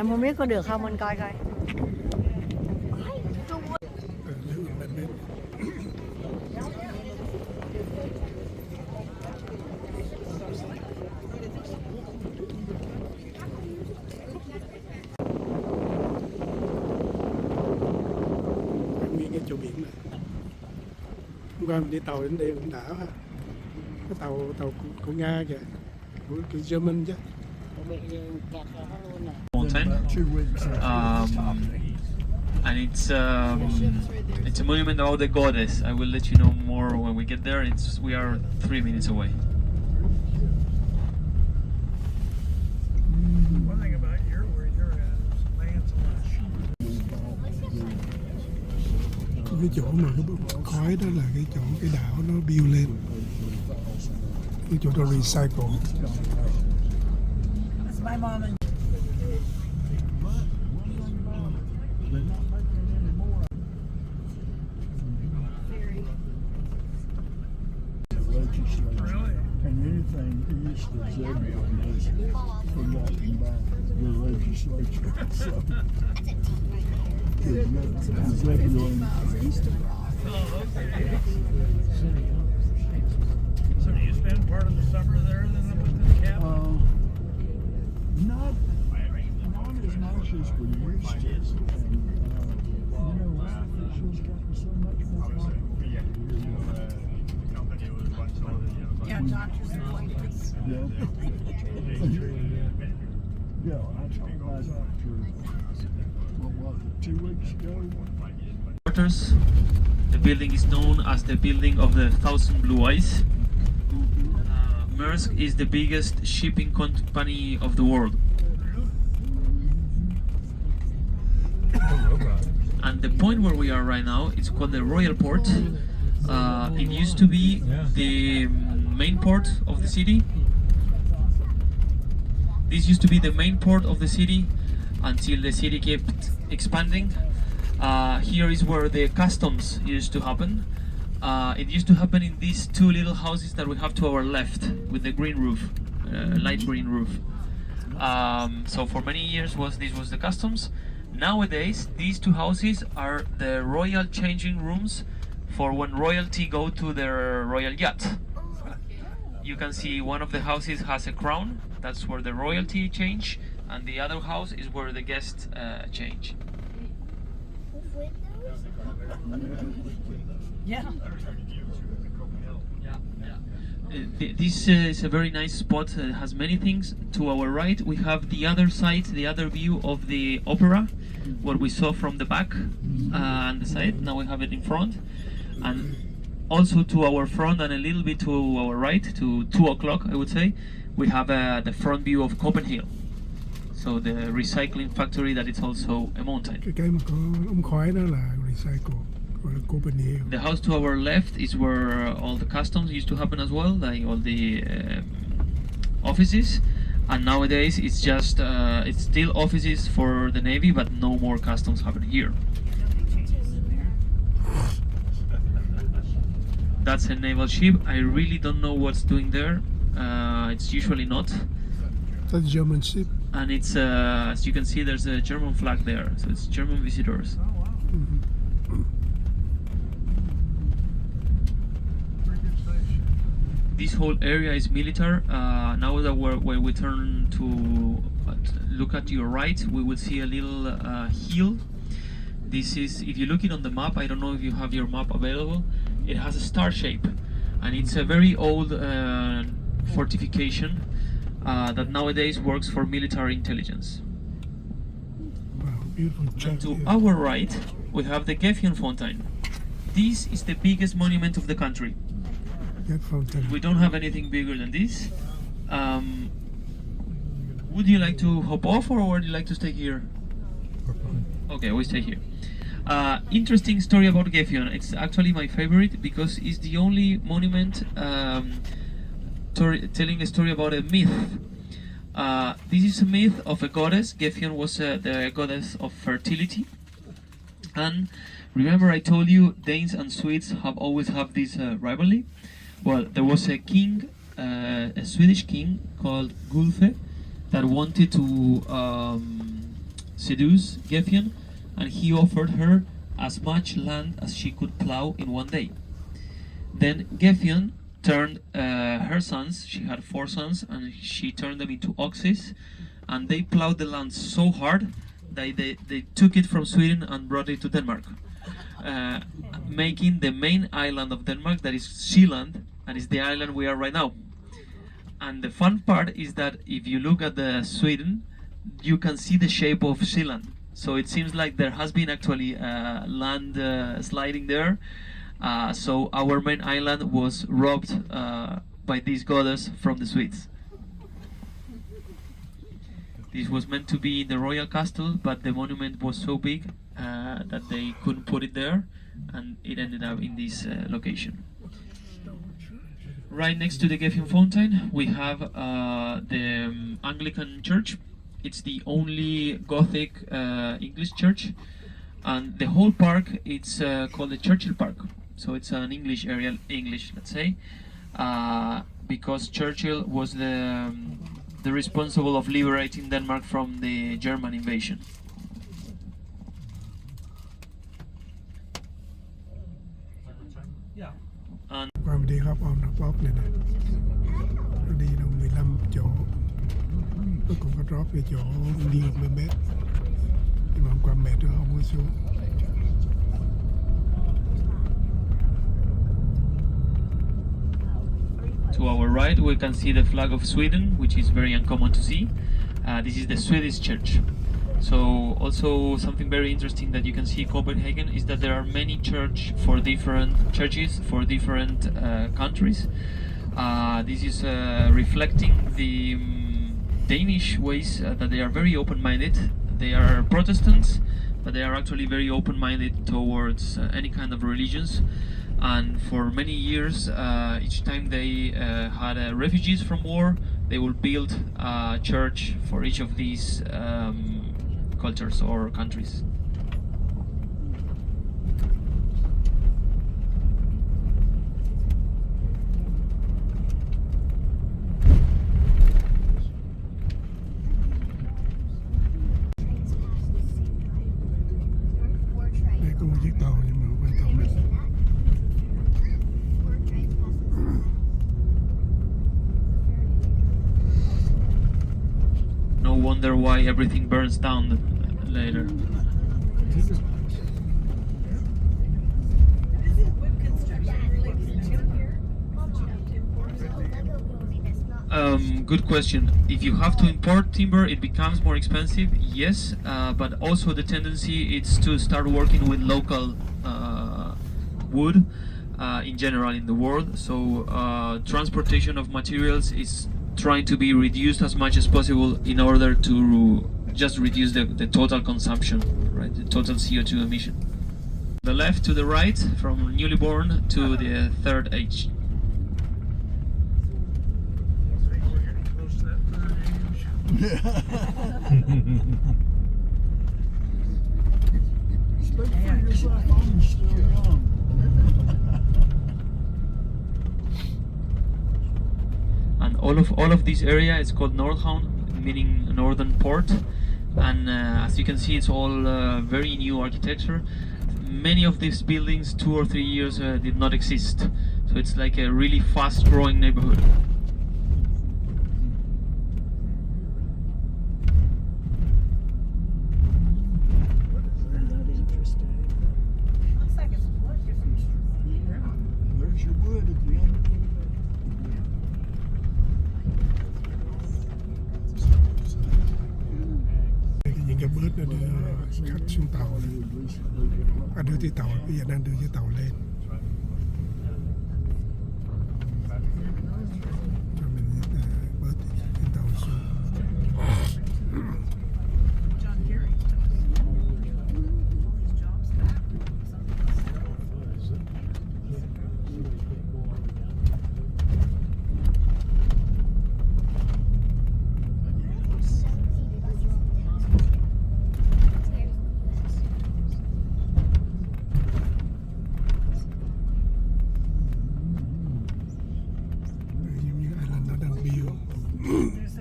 không biết có được không, mình coi coi. Cái chỗ biển này, hôm qua mình đi tàu đến đây cũng đã ha. Cái tàu của Nga kìa, của German chứ. Mountain, and it's a monument about the goddess. I will let you know more when we get there. We are 3 minutes away. One thing about where you're at is land's cái chỗ mà cái khói đó là cái chỗ cái đảo nó biêu lên, cái chỗ đó recycle. My mom and And anything east of Zebulon is forgotten by the legislature. So, Zebulon. So do you spend part of the summer there then up at the cabin? Not as much as we used to. And, she's gotten so much more popular. yeah, doctors and appointments. Yeah. Yeah, I told my doctor, what was it, 2 weeks ago? The building is known as the building of the Thousand Blue Eyes. Maersk is the biggest shipping company of the world. And the point where we are right now, it's called the Royal Port. It used to be the main port of the city. This used to be the main port of the city until the city kept expanding. Here is where the customs used to happen. It used to happen in these 2 little houses that we have to our left with the green roof, light green roof. So for many years this was the customs. Nowadays these 2 houses are the royal changing rooms for when royalty go to their royal yacht. You can see one of the houses has a crown, that's where the royalty change, and the other house is where the guests change. Yeah. This is a very nice spot. It has many things. To our right we have the other side, the other view of the opera, what we saw from the back and the side. Now we have it in front, and also to our front and a little bit to our right, to 2 o'clock I would say, we have the front view of Copehagen. So the recycling factory that is also a mountain. Cái mà có ống khói đó là recycle, gọi là Copehagen. The house to our left is where all the customs used to happen as well, like all the offices. And nowadays it's just it's still offices for the Navy, but no more customs happen here. That's a naval ship. I really don't know what's doing there. It's usually not. That's a German ship. And it's as you can see, there's a German flag there, so it's German visitors. This whole area is military. Now that when we turn to look at your right, we will see a little hill. This is, if you look it on the map, I don't know if you have your map available, it has a star shape, and it's a very old fortification that nowadays works for military intelligence. Wow, beautiful. And to our right, we have the Gefion Fountain. This is the biggest monument of the country. We don't have anything bigger than this. Would you like to hop off, or would you like to stay here? Okay, we stay here. Interesting story about Gefion. It's actually my favorite because it's the only monument telling a story about a myth. This is a myth of a goddess. Gefion was the goddess of fertility. And remember I told you Danes and Swedes have always have this rivalry? Well, there was a king, a Swedish king called Gulfe, that wanted to seduce Gefion, and he offered her as much land as she could plow in one day. Then Gefion turned her sons, she had 4 sons, and she turned them into oxes, and they plowed the land so hard that they took it from Sweden and brought it to Denmark, making the main island of Denmark, that is Sealand, and is the island we are right now. And the fun part is that if you look at the Sweden, you can see the shape of Sealand. So it seems like there has been actually land sliding there. So our main island was robbed by this goddess from the Swedes. This was meant to be in the royal castle, but the monument was so big that they couldn't put it there, and it ended up in this location. Right next to the Gefion Fountain, we have the Anglican Church. It's the only Gothic English church, and the whole park it's called the Churchill Park. So it's an English area, let's say, because Churchill was the responsible of liberating Denmark from the German invasion. And Qua mình đi hop on hop off này nè, nó đi đâu 15 chỗ, cuối cùng có drop về chỗ đi 10 mét, nhưng mà hôm qua mệt rồi không có xuống. to our right, we can see the flag of Sweden, which is very uncommon to see. This is the Swedish church. So also something very interesting that you can see in Copehagen is that there are many churches for different countries. This is reflecting the Danish ways that they are very open-minded. They are Protestants, but they are actually very open-minded towards any kind of religions. And for many years, each time they had refugees from war, they will build a church for each of these cultures or countries. Đây có một chiếc tàu nhưng mà không phải tàu mình. No wonder why everything burns down later. Good question. If you have to import timber, it becomes more expensive, yes, but also the tendency is to start working with local wood in general in the world. So transportation of materials is trying to be reduced as much as possible in order to just reduce the total consumption, right? The total CO2 emission. The left to the right, from newly born to the third age. And all of this area is called Nordhavn, meaning northern port. And as you can see, it's all very new architecture. Many of these buildings 2 or 3 years did not exist, so it's like a really fast-growing neighborhood. There's your wood at the end. Những cái bớt nó đưa khách xuống tàu này. Đưa tới tàu, bây giờ đang đưa cái tàu lên. Cho mình bớt cái tàu xuống.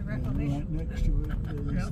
Right next to it is